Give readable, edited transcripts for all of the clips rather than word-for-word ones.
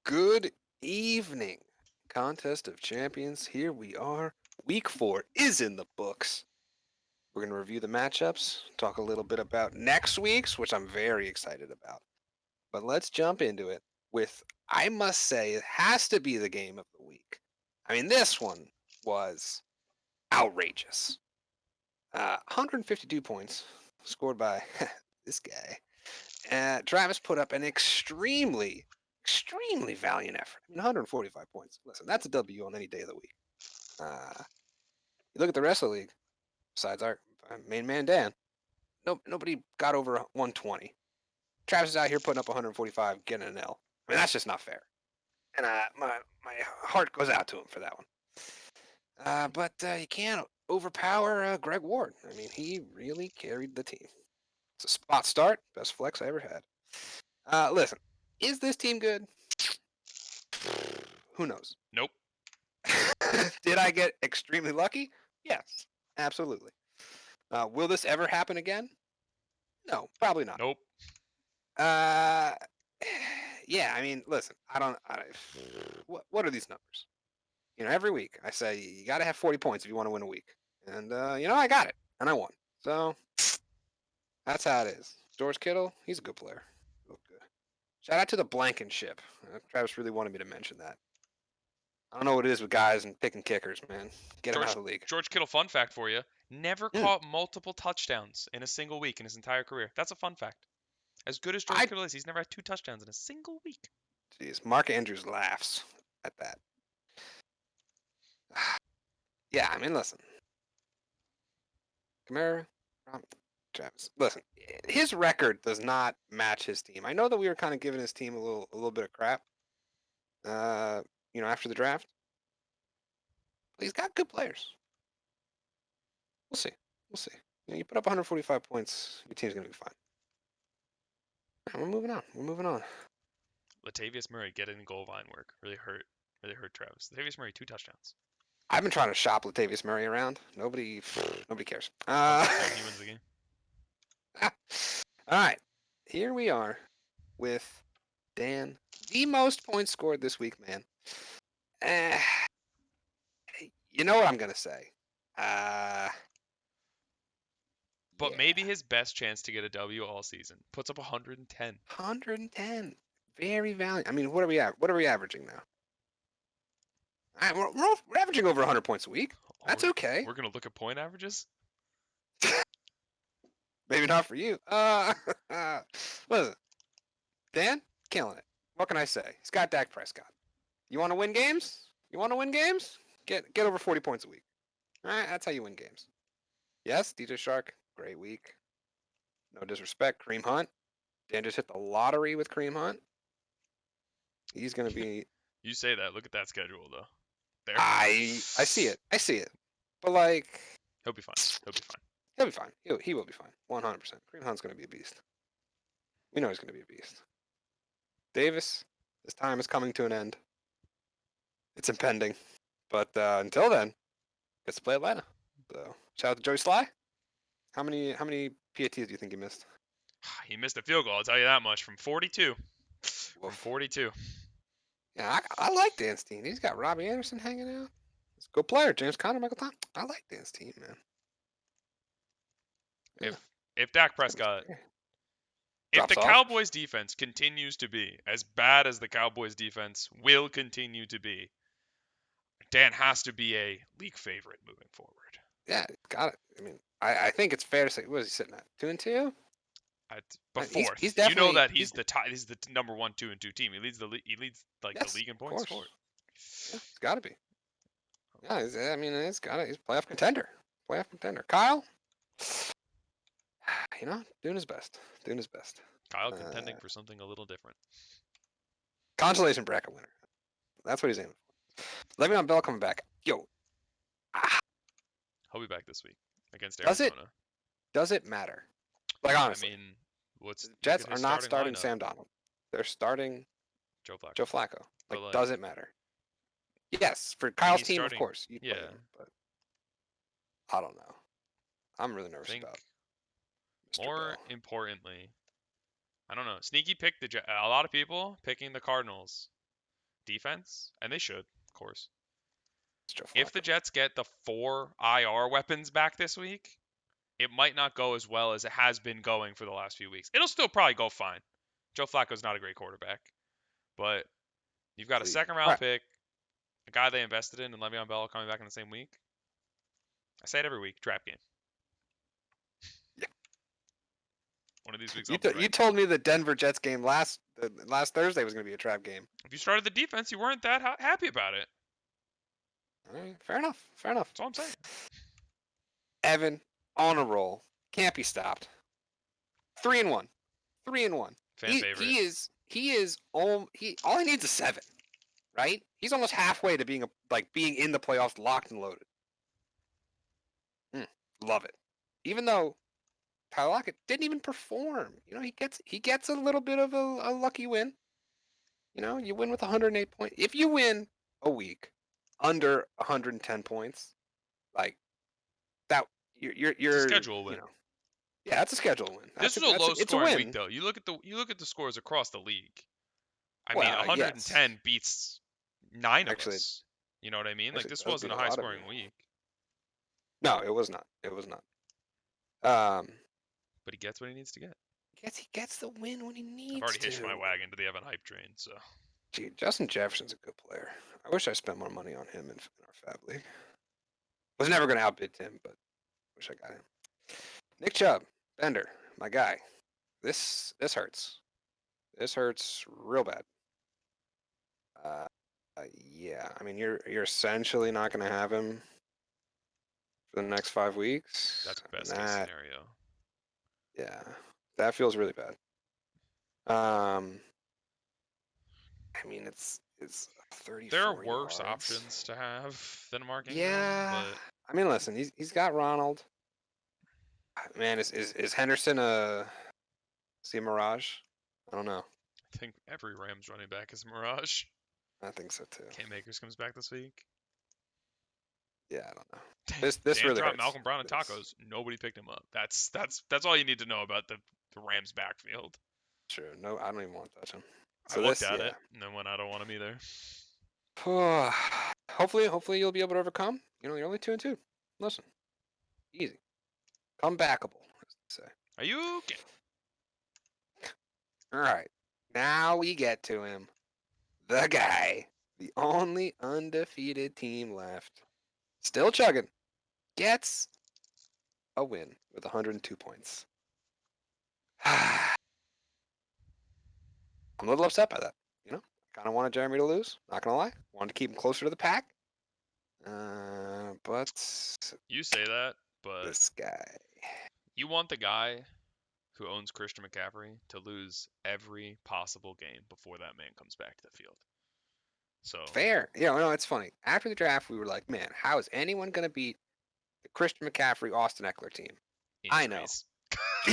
Good evening, Contest of Champions. Here we are. Week 4 is in the books. We're going to review the matchups, talk a little bit about next week's, which I'm very excited about. But let's jump into it with, I must say, it has to be the game of the week. I mean, this one was outrageous. 152 points scored by this guy. Travis put up an extremely valiant effort. I mean, 145 points. Listen, that's a W on any day of the week. You look at the rest of the league, besides our main man Dan, nobody got over 120. Travis is out here putting up 145, getting an L. I mean, that's just not fair. And my heart goes out to him for that one. But you can't overpower Greg Ward. I mean, he really carried the team. It's a spot start, best flex I ever had. Listen, is this team good? Who knows? Nope. Did I get extremely lucky? Yes, absolutely. Will this ever happen again? No, probably not. Nope. Yeah, I mean, listen, what are these numbers? You know, every week I say you got to have 40 points if you want to win a week. And, I got it, and I won. So, that's how it is. George Kittle, he's a good player. Look good. Shout out to the Blankenship. Travis really wanted me to mention that. I don't know what it is with guys and picking kickers, man. Get him out of the league. George Kittle, fun fact for you, never caught multiple touchdowns in a single week in his entire career. That's a fun fact. As good as George Kittle is, he's never had 2 touchdowns in a single week. Jeez, Mark Andrews laughs at that. Yeah, I mean, listen. Kamara, Travis. Listen, his record does not match his team. I know that we were kind of giving his team a little bit of crap, after the draft. But he's got good players. We'll see. You put up 145 points, your team's gonna be fine. Right, we're moving on. Latavius Murray getting goal line work really hurt Travis. Latavius Murray 2 touchdowns. I've been trying to shop Latavius Murray around. Nobody cares. He wins the game. All right, here we are with Dan, the most points scored this week, man. You know what I'm gonna say. But maybe his best chance to get a W all season. Puts up 110. 110. Very valiant. I mean, what are we at? What are we averaging now? We're averaging over 100 points a week. That's okay. We're going to look at point averages? Maybe not for you. Listen, Dan, killing it. What can I say? He's got Dak Prescott. You want to win games? Get over 40 points a week. All right, that's how you win games. Yes, DJ Shark, great week. No disrespect, Kareem Hunt. Dan just hit the lottery with Kareem Hunt. He's going to be... You say that. Look at that schedule, though. There. I see it. But, like... He'll be fine. He will be fine. 100%. Kareem Hunt's going to be a beast. We know he's going to be a beast. Davis, his time is coming to an end. It's impending. But until then, gets to play Atlanta. So, shout out to Joey Sly. How many PATs do you think he missed? He missed a field goal, I'll tell you that much, from 42. From 42. Yeah, I like Dan's team. He's got Robbie Anderson hanging out. He's a good player. James Conner, Michael Thomas. I like Dan's team, man. Yeah. If Dak Prescott... If the Cowboys defense continues to be as bad as the Cowboys defense will continue to be, Dan has to be a league favorite moving forward. Yeah, got it. I mean, I think it's fair to say, what is he sitting at? 2-2? But fourth. He's definitely, you know that he's the number 1, 2, and 2 team. He leads the league in points scored. Yeah, it's got to be. Yeah, it's got it. He's a playoff contender. Kyle, doing his best. Kyle contending for something a little different. Consolation bracket winner. That's what he's aiming for. Le'Veon Bell coming back. Yo. He'll be back this week against Arizona. Does it matter? Like, honestly. I mean, the Jets are not starting lineup. Sam Donald. They're starting Joe Flacco. Like, does it matter? Yes, for Kyle's team, of course. Yeah. But I don't know. I'm really nervous about Mr. More Bell. importantly, I don't know. Sneaky picked a lot of people picking the Cardinals defense, and they should, of course. It's Joe If the Flacco. Jets get the 4 IR weapons back this week, it might not go as well as it has been going for the last few weeks. It'll still probably go fine. Joe Flacco's not a great quarterback, but you've got a second round Right. pick, a guy they invested in, and Le'Veon Bell coming back in the same week. I say it every week, trap game. Yeah. One of these weeks I'll be right. You told me the Denver Jets game last Thursday was going to be a trap game. If you started the defense, you weren't that happy about it. All right, fair enough. Fair enough. That's all I'm saying. Evan on a roll, can't be stopped. 3-1, 3-1. Fan favorite. All he needs is 7, right? He's almost halfway to being in the playoffs, locked and loaded. Love it. Even though Tyler Lockett didn't even perform, he gets a little bit of a lucky win. You win with 108 points. If you win a week under 110 points, like that, you're it's a schedule win. Yeah, that's a schedule win. This is a low-scoring week, though. You look at the scores across the league. I mean, 110 beats 9 of us. You know what I mean? Like, this wasn't a high-scoring week. No, it was not. It was not. But he gets what he needs to get. He gets the win when he needs to. I've already hitched my wagon to the Evan hype train, so. Gee, Justin Jefferson's a good player. I wish I spent more money on him in our Fab League. Was never going to outbid him, but wish I got him. Nick Chubb, Bender, my guy. This hurts. This hurts real bad. Yeah, I mean, you're essentially not going to have him for the next 5 weeks. That's best case scenario. Yeah, that feels really bad. I mean, it's 34 There are worse yards. options to have than Mark Ingram. Yeah, but I mean, listen, he's got Ronald. Man, is Henderson a mirage? I don't know. I think every Rams running back is a mirage. I think so too. Cam Akers comes back this week. Yeah, I don't know. This really hurts. Malcolm Brown and tacos. Nobody picked him up. That's all you need to know about the Rams backfield. True. No, I don't even want to touch him. So I looked at it and then went, I don't want him either. Hopefully you'll be able to overcome. You're only 2-2. Listen, easy, comebackable, as they say. Are you okay? All right, now we get to him, the guy, the only undefeated team left, still chugging, gets a win with 102 points. I'm a little upset by that. Kind of wanted Jeremy to lose. Not gonna lie. Wanted to keep him closer to the pack. But you say that, but this guy. You want the guy who owns Christian McCaffrey to lose every possible game before that man comes back to the field. So fair. No, it's funny. After the draft, we were like, man, how is anyone gonna beat the Christian McCaffrey Austin Eckler team? Injuries. I know.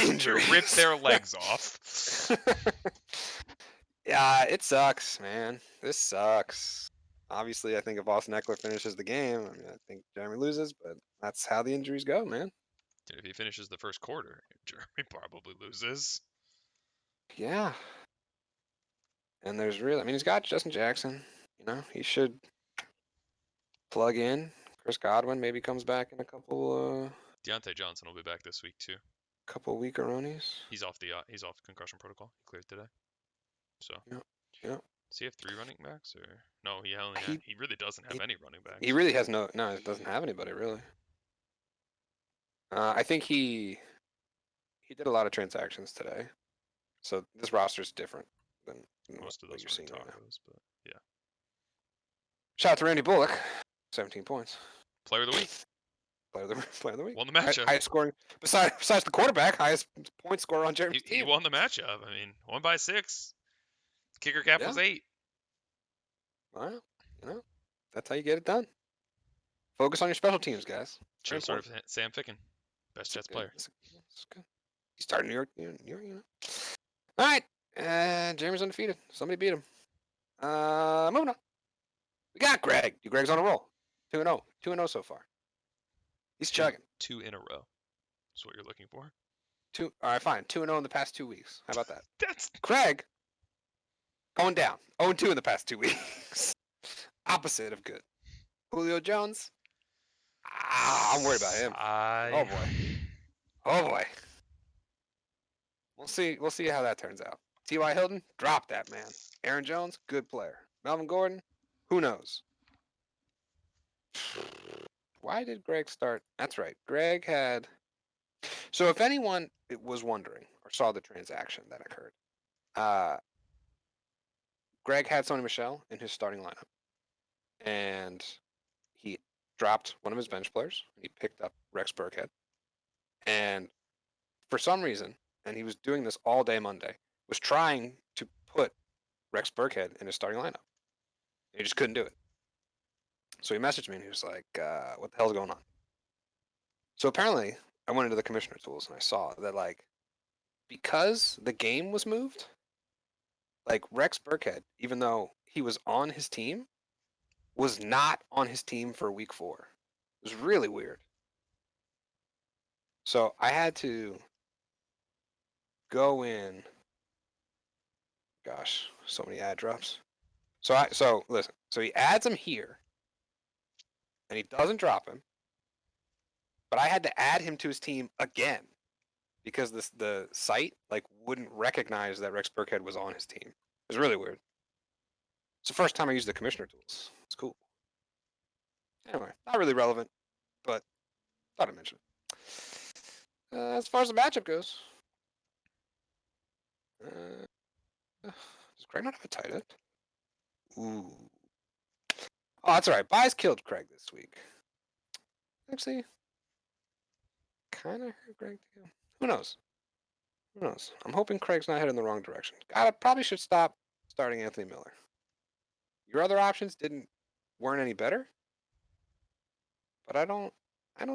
Injuries. Rip their legs off. Yeah, it sucks, man. This sucks. Obviously, I think if Austin Eckler finishes the game, I think Jeremy loses, but that's how the injuries go, man. If he finishes the first quarter, Jeremy probably loses. Yeah. And he's got Justin Jackson. He should plug in. Chris Godwin maybe comes back in a couple. Deontay Johnson will be back this week too. Couple weekaronies. He's off concussion protocol. He cleared today. So. Yeah. Does he have 3 running backs or no? He really doesn't have any running backs. He really has no. He doesn't have anybody really. I think he did a lot of transactions today, so this roster is different than most of those you're seeing right now. But yeah. Shout out to Randy Bullock, 17 points. Player of the week. Player of the week. Won the matchup. Highest scoring besides the quarterback, highest point scorer on Jeremy's team. He won the matchup. I mean, 1 by 6. Kicker cap was 8. Well, that's how you get it done. Focus on your special teams, guys. Should have started with Sam Ficken, best Jets player. That's good. He started New York. All right, Jeremy's undefeated. Somebody beat him. Moving on. We got Greg. Greg's on a roll. 2-0. 2-0 so far. He's chugging. 2 in a row. That's what you're looking for. 2. All right, fine. 2-0 in the past 2 weeks. How about that? That's Craig going down. 0-2 in the past 2 weeks. opposite of good. Julio Jones. I'm worried about him. Oh boy. Oh boy. We'll see. We'll see how that turns out. T.Y. Hilton, drop that man. Aaron Jones, good player. Melvin Gordon, who knows? Why did Greg start? That's right. Greg had. So if anyone was wondering or saw the transaction that occurred, Greg had Sony Michel in his starting lineup, and he dropped one of his bench players. He picked up Rex Burkhead, and for some reason, and he was doing this all day Monday, was trying to put Rex Burkhead in his starting lineup. He just couldn't do it. So he messaged me and he was like, what the hell's going on? So apparently, I went into the commissioner tools and I saw that, like, because the game was moved, like, Rex Burkhead, even though he was on his team, was not on his team for week 4. It was really weird. So I had to go in. Gosh, so many ad drops. So listen. So he adds him here, and he doesn't drop him. But I had to add him to his team again because the site like wouldn't recognize that Rex Burkhead was on his team. It was really weird. It's the first time I used the commissioner tools. It's cool. Anyway, not really relevant, but thought I'd mention it. As far as the matchup goes, does Craig not have a tight end? Ooh. Oh, that's all right. Buys killed Craig this week. Actually, kind of hurt Craig too. Who knows? Who knows? I'm hoping Craig's not heading the wrong direction. God, I probably should stop starting Anthony Miller. Your other options weren't any better, but I don't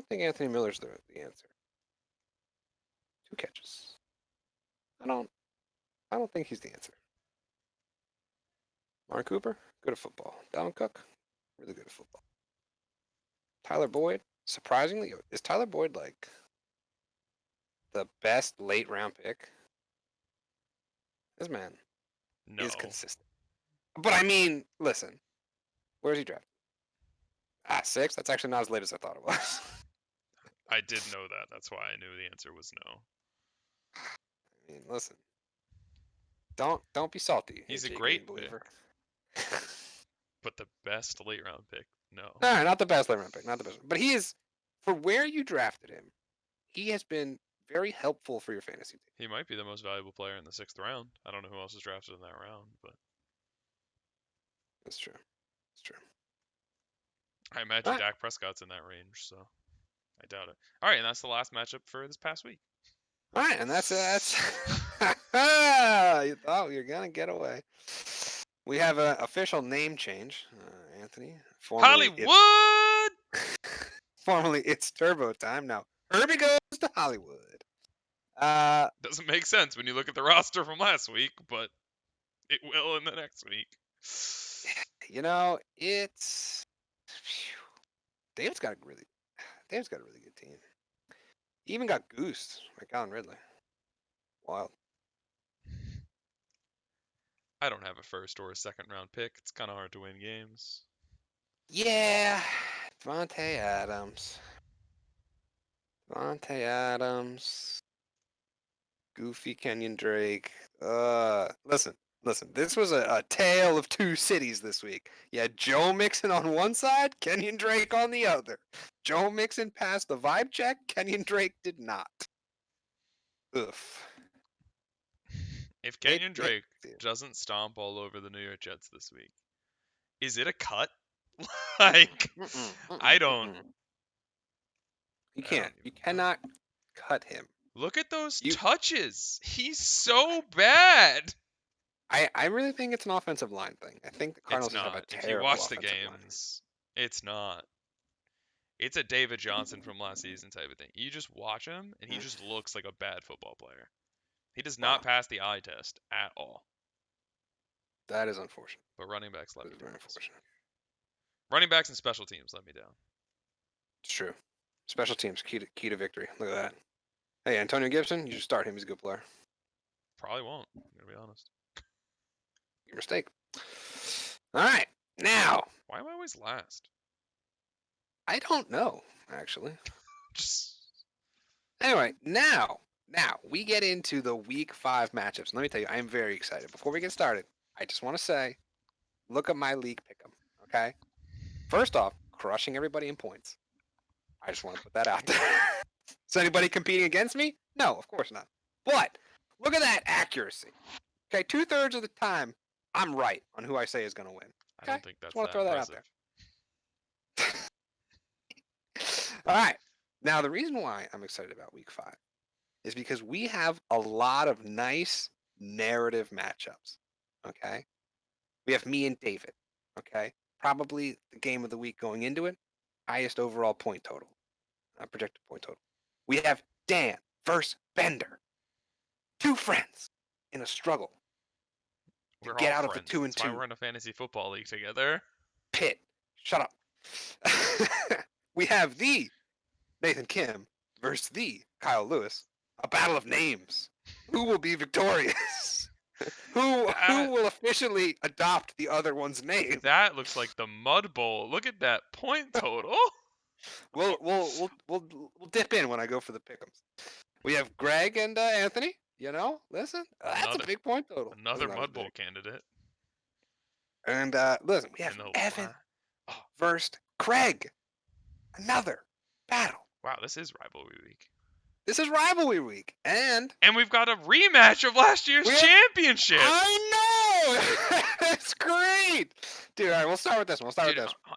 think Anthony Miller's the answer. 2 catches. I don't think he's the answer. Mark Cooper, good at football. Dalvin Cook, really good at football. Tyler Boyd, surprisingly, is Tyler Boyd like the best late round pick? This man is consistent. But I mean, listen, where's he drafted? 6. That's actually not as late as I thought it was. I did know that. That's why I knew the answer was no. I mean, listen. Don't be salty. He's AJ a great believer. But the best late round pick, no. No, not the best late round pick, not the best. But he is, for where you drafted him, he has been very helpful for your fantasy team. He might be the most valuable player in the 6th round. I don't know who else is drafted in that round, but that's true. That's true. I imagine Dak Prescott's in that range, so I doubt it. All right, and that's the last matchup for this past week. All right, and that's you thought you were gonna get away. We have an official name change, Anthony. Hollywood. Formerly, it's Turbo Time. Now Herbie goes to Hollywood. Doesn't make sense when you look at the roster from last week, but it will in the next week. You know, it's David's got a really good team. He even got goosed by Calvin Ridley. Wild. I don't have a 1st or a 2nd round pick. It's kind of hard to win games. Yeah, Devontae Adams. Goofy Kenyon Drake. Listen. This was a tale of 2 cities this week. You had Joe Mixon on one side, Kenyon Drake on the other. Joe Mixon passed the vibe check. Kenyon Drake did not. Oof. If Kenyon Drake doesn't stomp all over the New York Jets this week, is it a cut? Like, I don't. You can't. You cannot cut him. Look at those touches. He's so bad. I really think it's an offensive line thing. I think the Cardinals have a terrible If you watch the offensive games, it's not. It's a David Johnson from last season type of thing. You just watch him, and he just looks like a bad football player. He does not pass the eye test at all. That is unfortunate. But running backs let me down. Unfortunate. Running backs and special teams let me down. It's true. Special teams, key to victory. Look at that. Hey, Antonio Gibson, you should start him. He's a good player. Probably won't. I'm going to be honest. Your mistake. All right. Now, Why am I always last? I don't know, actually. Just Anyway, now we get into the week 5 matchups. Let me tell you, I am very excited. Before we get started, I just want to say, look at my league pick'em, okay? First off, crushing everybody in points. I just want to put that out there. Is anybody competing against me? No, of course not. But look at that accuracy. Okay, 2/3 of the time, I'm right on who I say is going to win. I Okay, don't think just that's want to that throw that out impressive. there. All right. Now, the reason why I'm excited about week 5 is because we have a lot of nice narrative matchups. Okay. We have me and David. Okay. Probably the game of the week going into it. Highest overall point total. Projected point total. We have Dan versus Bender. 2 friends in a struggle to We're get all out of the friends. 2 and That's why 2 we're in a fantasy football league together. pit. Shut up. We have the Nathan Kim versus the Kyle Lewis. A battle of names. Who will be victorious? Who will officially adopt the other one's name? That looks like the Mud Bowl. Look at that point total. We'll dip in when I go for the pick'ems. We have Greg and Anthony. You know, listen, that's a big point total. Another Mud Bowl candidate. And listen, we have Evan versus Craig. Another battle. Wow, this is rivalry week. This is rivalry week, and we've got a rematch of last year's championship. I know. It's great, dude. All right, we'll start with this one.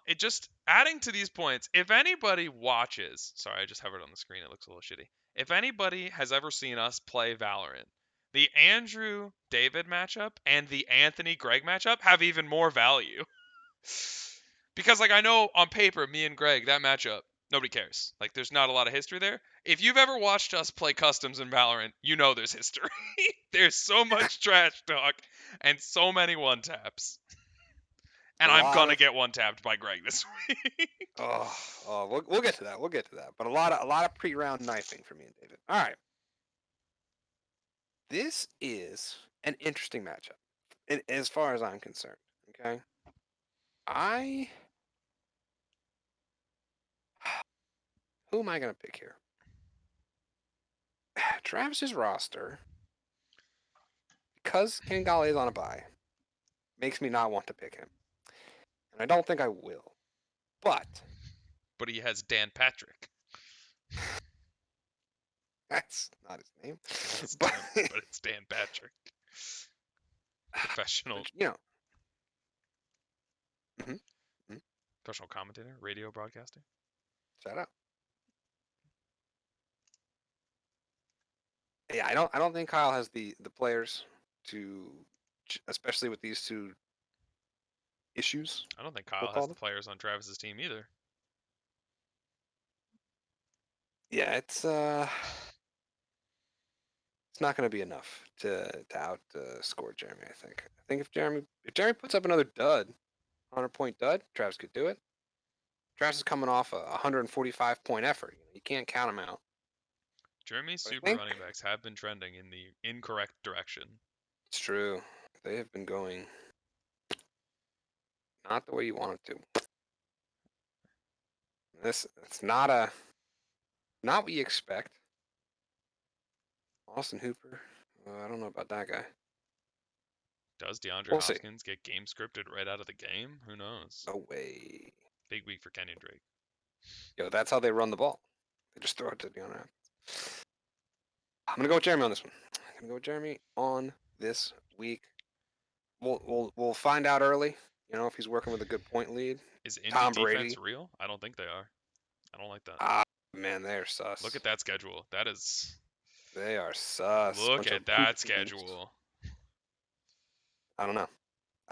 It just adding to these points. If anybody watches, sorry, I just hovered on the screen. It looks a little shitty. If anybody has ever seen us play Valorant, the Andrew David matchup and the Anthony Greg matchup have even more value. Because like I know on paper, me and Greg, that matchup, nobody cares. Like there's not a lot of history there. If you've ever watched us play customs in Valorant, you know there's history. There's so much trash talk and so many one taps. And I'm gonna get one tapped by Greg this week. We'll get to that. But a lot of pre-round knifing for me and David. All right. This is an interesting matchup, as far as I'm concerned. Okay. Who am I gonna pick here? Travis's roster, because Kangali is on a bye, makes me not want to pick him, and I don't think I will. But he has Dan Patrick. That's not his name. But it's Dan Patrick. Professional. But, you know. Mm-hmm. Professional commentator, radio broadcaster. Shout out. Yeah, I don't think Kyle has the players to, especially with these 2 issues. I don't think Kyle has the players on Travis's team either. Yeah, it's not going to be enough to outscore Jeremy. I think if Jeremy puts up another 100-point dud, Travis could do it. Travis is coming off a 145-point effort. You can't count him out. Jeremy's super running backs have been trending in the incorrect direction. It's true. They have been going not the way you want it to. It's not what you expect. Austin Hooper. I don't know about that guy. Does DeAndre Hopkins get game scripted right out of the game? Who knows? No way. Big week for Kenyon Drake. Yo, that's how they run the ball. They just throw it to DeAndre. I'm gonna go with Jeremy on this one. Week. We'll find out early. You know, if he's working with a good point lead. Is Indy defense real? I don't think they are. I don't like that. Ah, man, they're sus. Look at that schedule. That is. They are sus. Look at that schedule. I don't know.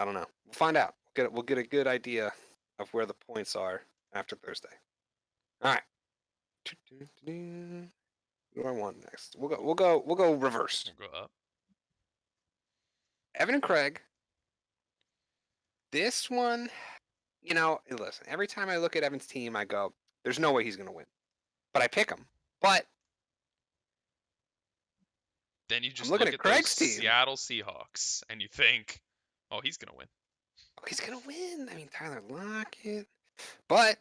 We'll find out. We'll get a good idea of where the points are after Thursday. All right. What do I want next? We'll go reverse. We'll go up. Evan and Craig. This one, you know, listen, every time I look at Evan's team, I go, there's no way he's going to win. But I pick him. But then you just look at Craig's team. Seattle Seahawks, and you think, oh, he's going to win. Oh, he's gonna win. I mean, Tyler Lockett, but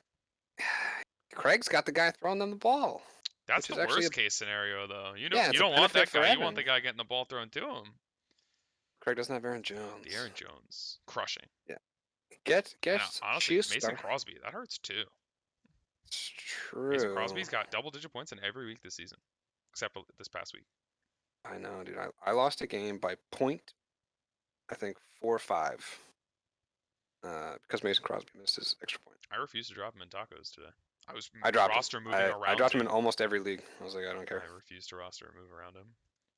Craig's got the guy throwing them the ball, That's which the is actually worst case scenario, though. yeah, You it's a don't want benefit that for guy. You want Evan. the guy getting the ball thrown to him. Craig doesn't have Aaron The Jones. Aaron Jones crushing. Yeah, get And honestly, Mason Schuster. Crosby, that hurts too. It's Mason true. Crosby's got double-digit points in every week this season, except for this past week. I know, dude. I lost a game by point, I think 4 or 5, because Mason Crosby missed his extra point. I refuse to drop him in tacos today. I was I dropped roster him. moving I around dropped him him. in almost every league. I was like, I don't care. I refuse to roster move around him.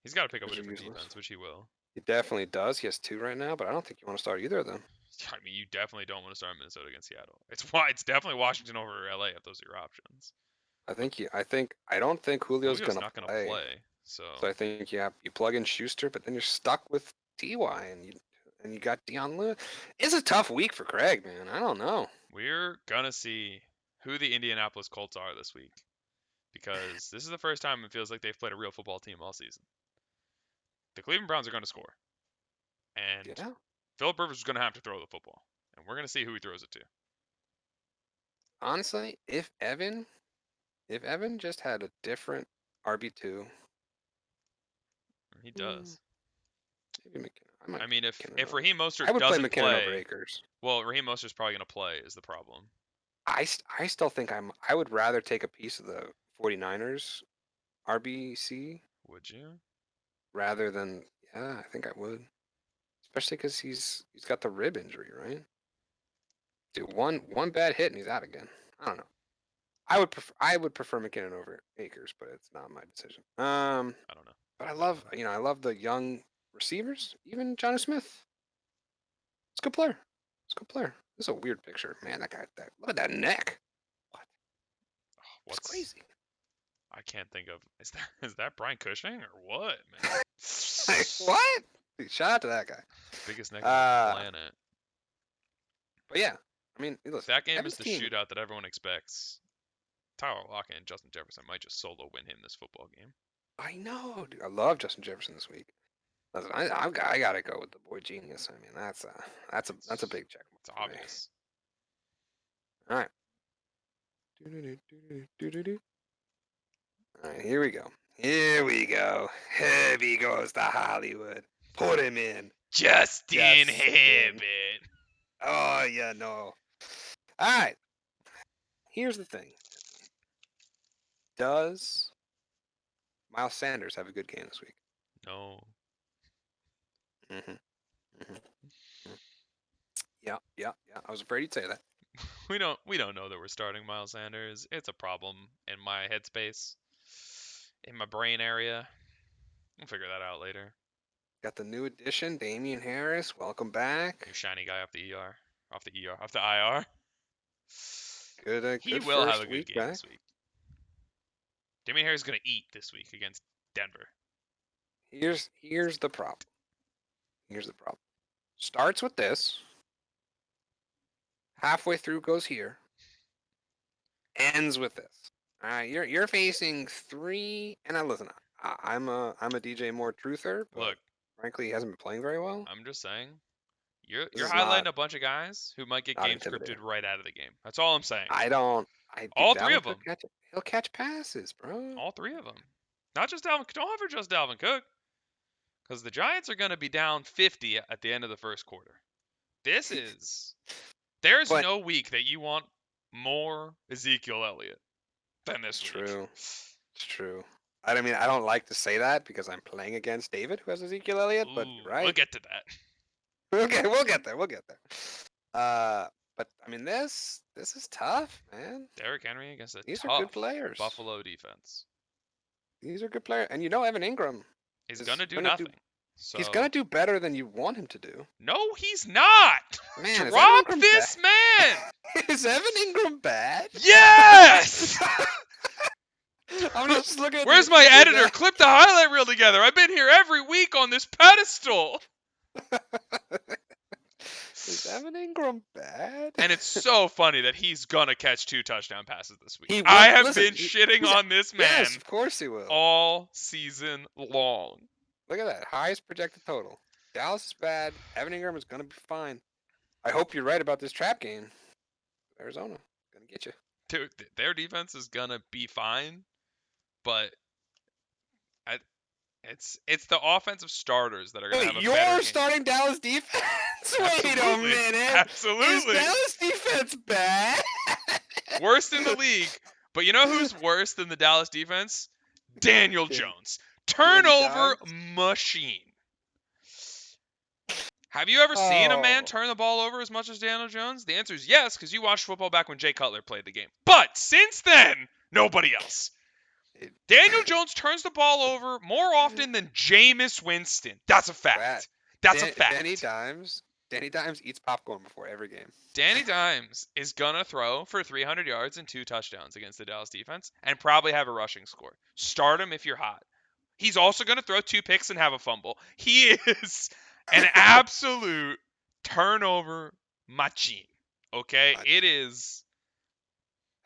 He's got to pick up a You're different useless. defense, which he will. He definitely does. He has 2 right now, but I don't think you want to start either of them. I mean, you definitely don't want to start Minnesota against Seattle. It's definitely Washington over LA if those are your options. I don't think Julio's gonna not going to play. play. So I think you plug in Schuster, but then you're stuck with Ty and you got Deion Lewis. It's a tough week for Craig, man. I don't know. we're gonna see who the Indianapolis Colts are this week, because this is the first time it feels like they've played a real football team all season. The Cleveland Browns are going to score, and Yeah. Philip Rivers is going to have to throw the football, and we're going to see who he throws it to. Honestly, if Evan just had a different RB2, He does. maybe McKinnon. I mean, if McKinnon Raheem Mostert I would play doesn't McKinnon over Akers. well, Raheem Mostert's probably going to play is the problem. I still think I would rather take a piece of the 49ers RBC Would you? rather than yeah, I think I would. Especially because he's got the rib injury, right? Dude, one bad hit and he's out again. I don't know. I would prefer McKinnon over Akers, but it's not my decision. I don't know. But I love the young receivers. Even Johnny Smith. It's a good player. It's a good player. This is a weird picture, man. That guy. Look at that neck. What? It's crazy. I can't think of. Is that Brian Cushing or what, man? What? Dude, shout out to that guy. Biggest neck on the planet. But yeah, I mean, listen, that game is the shootout that everyone expects. Tyler Lockett and Justin Jefferson might just solo win him this football game. I know, dude. I love Justin Jefferson this week. Listen, I gotta go with the boy genius. I mean, that's a big check. It's obvious. All right. All right, here we go. Here we go. Heavy goes to Hollywood. Put him in. Justin Herbert. Oh, yeah, no. All right. Here's the thing. Does Miles Sanders have a good game this week? No. Yeah. I was afraid you'd say that. We don't know that we're starting Miles Sanders. It's a problem in my headspace, in my brain area. We'll figure that out later. Got the new addition, Damian Harris. Welcome back. New shiny guy off the IR. Good. He good will first have a good week game back. this week. Damian Harris is gonna eat this week against Denver. Here's the problem. Starts with this. Halfway through goes here. Ends with this. All right, you're facing 3, and listen. I'm a DJ Moore truther, but Look, frankly, he hasn't been playing very well. I'm just saying, you're highlighting a bunch of guys who might get game scripted right out of the game. That's all I'm saying. All 3 of them. He'll catch passes, bro. All 3 of them. Not just Dalvin. Don't offer just Dalvin Cook, because the Giants are going to be down 50 at the end of the first quarter. There's no week that you want more Ezekiel Elliott than this week. It's true. I mean, I don't like to say that because I'm playing against David, who has Ezekiel Elliott, but you're right. We'll get to that. Okay, we'll get there. But I mean, this is tough, man. Derrick Henry against These are good players. Buffalo defense. These are good players, and Evan Ingram is gonna do nothing. He's gonna do better than you want him to do. No, he's not. Man, drop this man. Is Evan Ingram bad? Yes. I'm just looking at Where's my editor? Clip the highlight reel together. I've been here every week on this pedestal. Is Evan Ingram bad? And it's so funny that he's gonna catch 2 touchdown passes this week. I have been shitting on this man. Yes, of course he will. All season long. Look at that. Highest projected total. Dallas is bad. Evan Ingram is gonna be fine. I hope you're right about this trap game. Arizona gonna get you. Dude, their defense is gonna be fine, but it's the offensive starters that are gonna have Wait, a better you're game. starting Dallas defense? Wait a Absolutely. minute. Absolutely. Is Dallas defense bad? Worst in the league. But you know who's worse than the Dallas defense? Daniel Jones. Turnover machine. Have you ever seen a man turn the ball over as much as Daniel Jones? The answer is yes, because you watched football back when Jay Cutler played the game. But since then, nobody else. Daniel Jones turns the ball over more often than Jameis Winston. That's a fact. That's a fact. Danny Dimes eats popcorn before every game. Danny Dimes is going to throw for 300 yards and 2 touchdowns against the Dallas defense and probably have a rushing score. Start him if you're hot. He's also going to throw 2 picks and have a fumble. He is an absolute turnover machine. Okay? It is.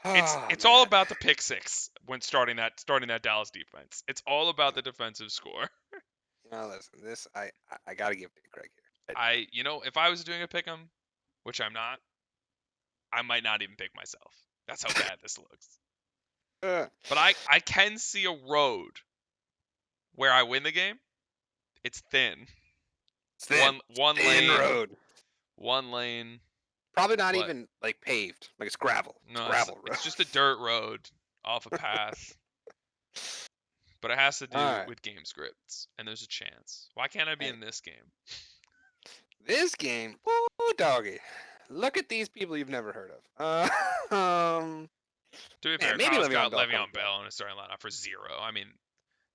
It's all about the pick six when starting that Dallas defense. It's all about the defensive score. Now listen, this I gotta give it to Craig here. If I was doing a pick 'em, which I'm not, I might not even pick myself. That's how bad this looks. But I can see a road where I win the game. It's thin. It's thin. One thin lane. Road. One lane. Probably not even like paved. Like it's gravel. No, it's gravel road. It's just a dirt road off a path. But it has to do with game scripts, and there's a chance. Why can't I be in this game? This game, woo, doggy. Look at these people you've never heard of. To be fair, Kyle's got Le'Veon Bell in his starting lineup for 0. I mean,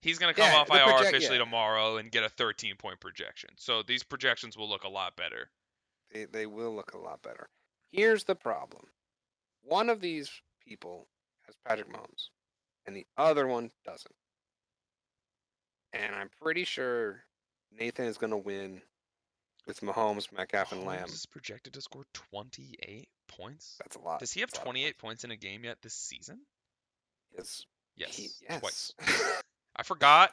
he's going to come off IR officially tomorrow and get a 13-point projection. So these projections will look a lot better. They will look a lot better. Here's the problem. One of these people has Patrick Mahomes, and the other one doesn't. And I'm pretty sure Nathan is going to win with Mahomes, McCaffrey, and Lamb. Mahomes is projected to score 28 points? That's a lot. Does he have 28 points in a game yet this season? Yes. Yes. Twice. I forgot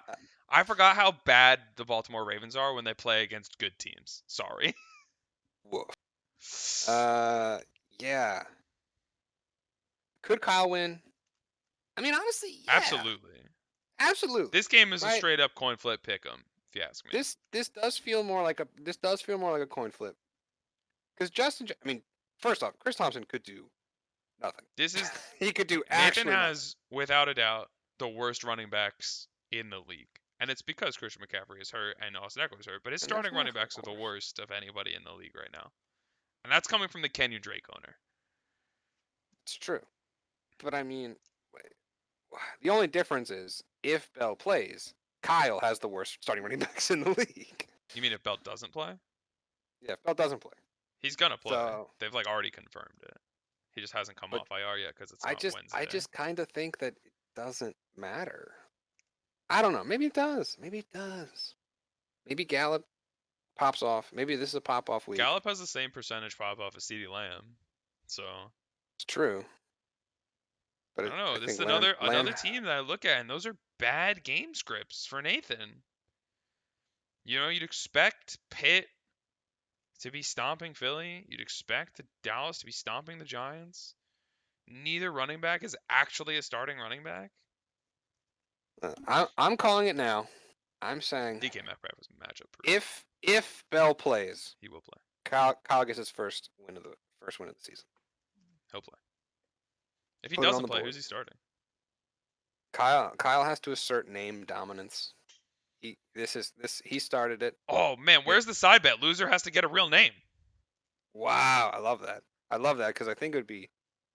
how bad the Baltimore Ravens are when they play against good teams. Sorry. Woof. Yeah. Could Kyle win? I mean, honestly, yeah. Absolutely. This game is a straight up coin flip pick 'em, if you ask me. This does feel more like a coin flip. Because first off, Chris Thompson could do nothing. He could do Nathan has, without a doubt, the worst running backs in the league. And it's because Christian McCaffrey is hurt and Austin Eckler is hurt. But his starting running backs are the worst of anybody in the league right now. And that's coming from the Kenyon Drake owner. It's true. But I mean, the only difference is if Bell plays, Kyle has the worst starting running backs in the league. You mean if Bell doesn't play? Yeah, if Bell doesn't play. He's going to play. So, they've already confirmed it. He just hasn't come off IR yet because it's not Wednesday. I just kind of think that it doesn't matter. I don't know. Maybe it does. Maybe Gallup pops off. Maybe this is a pop-off week. Gallup has the same percentage pop-off as CeeDee Lamb. So it's true. But I don't know. This is another team that I look at, and those are bad game scripts for Nathan. You'd expect Pitt to be stomping Philly. You'd expect Dallas to be stomping the Giants. Neither running back is actually a starting running back. I'm calling it now. I'm saying DK Metcalf was matchup proof. If Bell plays, he will play. Kyle gets his first win of the season. He'll play. If he doesn't play, who's he starting? Kyle has to assert name dominance. He started it. Oh man, where's the side bet? Loser has to get a real name. Wow, I love that because I think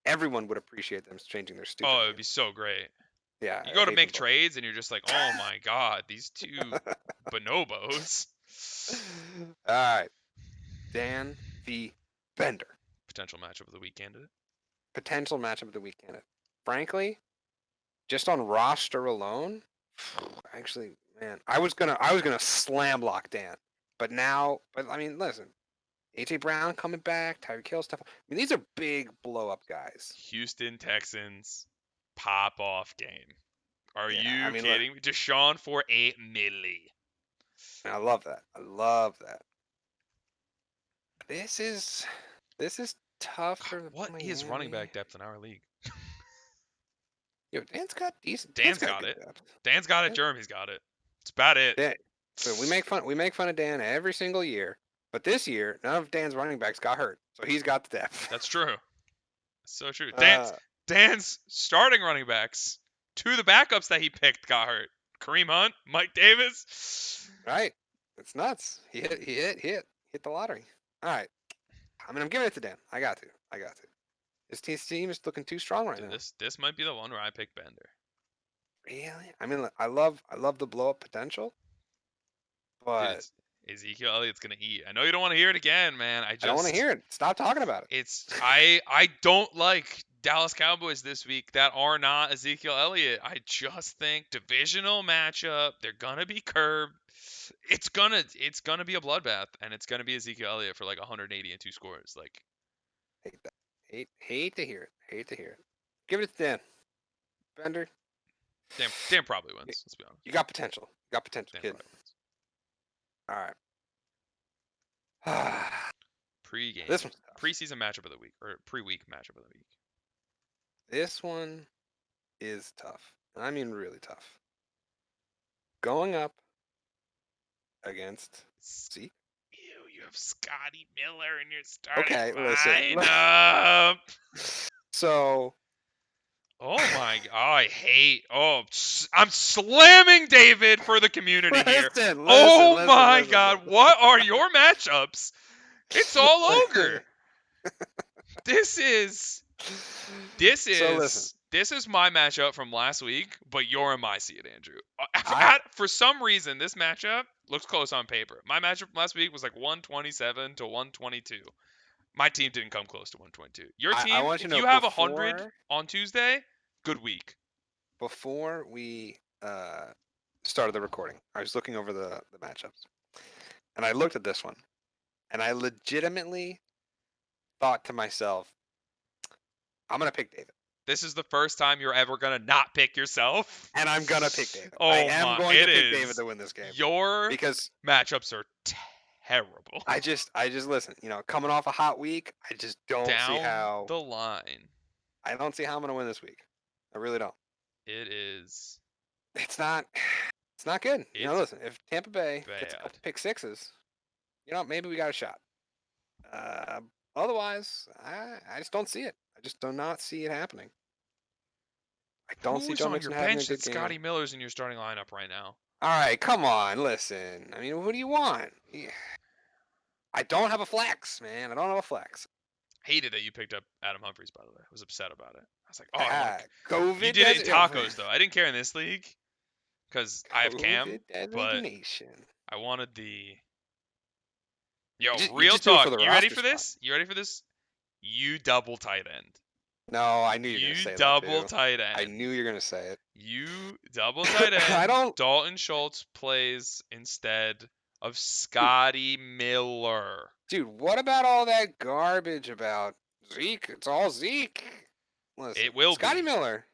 everyone would appreciate them changing their stupid. Oh, it would be so great. Yeah. You go to make trades and you're just like, oh my god, these two bonobos. All right, Dan v. Bender. Potential matchup of the week candidate. Frankly, just on roster alone, actually, man, I was gonna slam lock Dan, but I mean, listen, AJ Brown coming back, Tyreek Hill stuff. I mean, these are big blow up guys. Houston Texans pop off game. Are you kidding me? Deshaun for $8 million. I love that. This is This is tough God, for the what is running Miami. back depth in our league? Yo, Dan's got decent. Dan's got got good it. depth. Dan's got it. Jeremy's got it. It's about it. Dan, we make fun of Dan every single year, but this year none of Dan's running backs got hurt, so he's got the depth. That's true. So true. Uh, Dan's starting running backs, 2 of the backups that he picked got hurt. Kareem Hunt, Mike Davis. right. It's nuts. He hit the lottery. All right. I mean, I'm giving it to Dan. I got to. This team is looking too strong right Dude, now. this might be the one where I pick Bender. Really? I mean, I love the blow up potential, but Dude, Ezekiel Elliott's gonna eat. I know you don't want to hear it again, man. I don't want to hear it. Stop talking about it. I don't like Dallas Cowboys this week that are not Ezekiel Elliott. I just think divisional matchup, they're gonna be curbed. It's gonna be a bloodbath, and it's gonna be Ezekiel Elliott for like 180 and 2 scores. Like, Hate that. Hate to hear it. Hate to hear it. Give it to Dan. Bender. Dan probably wins. Let's be honest. You got potential. Dan kid. All right. Pre-game. This one's tough. Preseason matchup of the week, or pre-week matchup of the week. This one is tough. I mean, really tough. Going up against Zeke. You have Scotty Miller in your starting lineup. So. Oh my God! I'm slamming David for the community here. Oh my God! What are your matchups? It's all ogre. This is my matchup from last week, but you're in my seat, Andrew. For some reason, this matchup looks close on paper. My matchup from last week was like 127 to 122. My team didn't come close to 122. Your team, if you have 100 on Tuesday, good week. Before we started the recording, I was looking over the matchups, and I looked at this one, and I legitimately thought to myself, I'm going to pick David. This is the first time you're ever going to not pick yourself. And I'm going to pick David. I am going to pick David to win this game. Because matchups are terrible. I just listen, coming off a hot week, I just don't see how. The line. I don't see how I'm going to win this week. I really don't. It is. It's not good. Listen, if Tampa Bay gets a couple pick sixes, maybe we got a shot. Otherwise, I just don't see it. I just do not see it happening. I don't see Joe Mixon having a good game. Scotty Miller's in your starting lineup right now. All right, come on, listen. I mean, what do you want? Yeah. I don't have a flex, man. I don't have a flex. Hated that you picked up Adam Humphries, by the way. I was upset about it. I was like, COVID. You did it in tacos, though. I didn't care in this league because I have Cam, but I wanted the. Yo, real talk. You ready for this? You double tight end. No, I knew you were going to say that. You double tight end. I knew you were going to say it. You double tight end. Dalton Schultz plays instead of Scotty Miller. Dude, what about all that garbage about Zeke? It's all Zeke. Listen, it will Scotty Miller,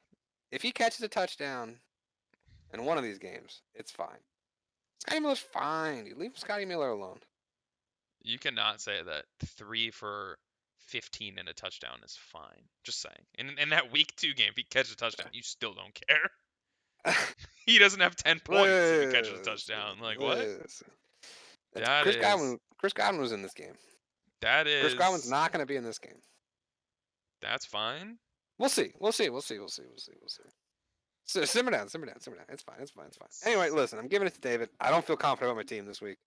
if he catches a touchdown in one of these games, it's fine. Scotty Miller's fine. You leave Scotty Miller alone. You cannot say that 3 for 15 and a touchdown is fine. Just saying. In that week 2 game, if he catches a touchdown, you still don't care. He doesn't have 10 points if he catches a touchdown. Like, what? Chris Godwin was in this game. Chris Godwin's not going to be in this game. That's fine. We'll see. So, simmer down. It's fine. Anyway, listen, I'm giving it to David. I don't feel confident about my team this week.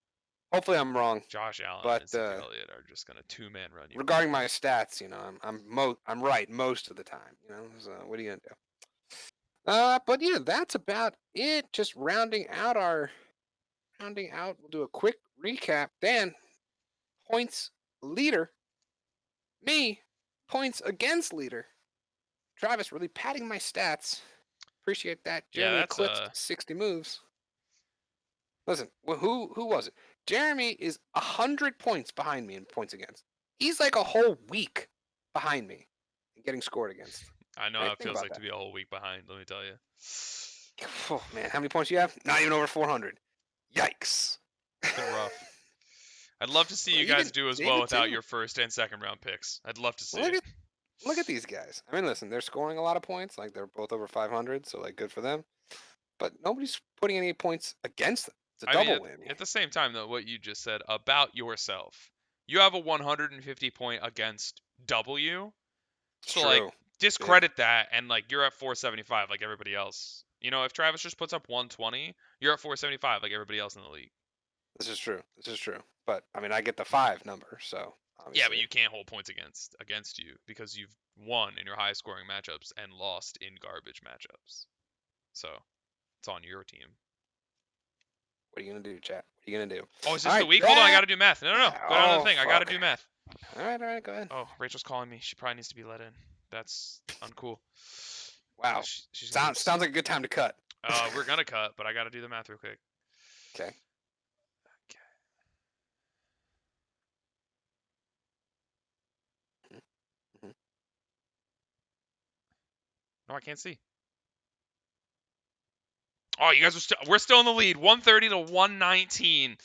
Hopefully I'm wrong. Josh Allen and Ezekiel Elliott are just going to 2-man run you. Regarding my stats, I'm right most of the time. So what are you going to do? But yeah, that's about it. Just rounding out. We'll do a quick recap. Dan, points leader. Me, points against leader. Travis, really padding my stats. Appreciate that. Jeremy eclipsed 60 moves. Listen, who was it? Jeremy is 100 points behind me in points against. He's like a whole week behind me in getting scored against. I know how it feels like to be a whole week behind, let me tell you. Oh, man, how many points do you have? Not even over 400. Yikes. It's been rough. I'd love to see you guys do as well without your first and second round picks. I'd love to see it. Look at these guys. I mean, listen, they're scoring a lot of points. Like, they're both over 500, so, like, good for them. But nobody's putting any points against them. It's a double whammy. At the same time, though, what you just said about yourself, you have a 150 point against W. So, True. like, discredit that, and, like, you're at 475 like everybody else. You know, if Travis just puts up 120, you're at 475 like everybody else in the league. This is true. But, I mean, I get the 5 number, so... Obviously. Yeah, but you can't hold points against you because you've won in your high scoring matchups and lost in garbage matchups. So it's on your team. What are you gonna do, chat? What are you gonna do? Oh, is this the week? Hold on, I gotta do math. No. Go down to the thing. I gotta do math. All right, go ahead. Oh, Rachel's calling me. She probably needs to be let in. That's uncool. Wow. Sounds like a good time to cut. We're gonna cut, but I gotta do the math real quick. Okay. No, I can't see. Oh, you guys we're still in the lead, 130 to 119.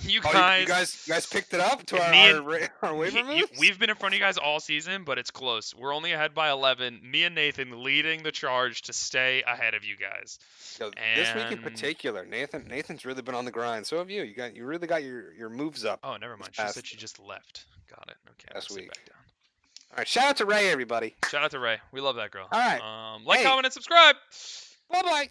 You guys picked it up to our waiver moves? We've been in front of you guys all season, but it's close. We're only ahead by 11. Me and Nathan leading the charge to stay ahead of you guys. This week in particular, Nathan's really been on the grind. So have you. You really got your moves up. Oh, never mind. She said she just left. Got it. Okay. Last week. Back down. All right. Shout out to Ray, everybody. Shout out to Ray. We love that girl. All right. Comment and subscribe. Bye-bye.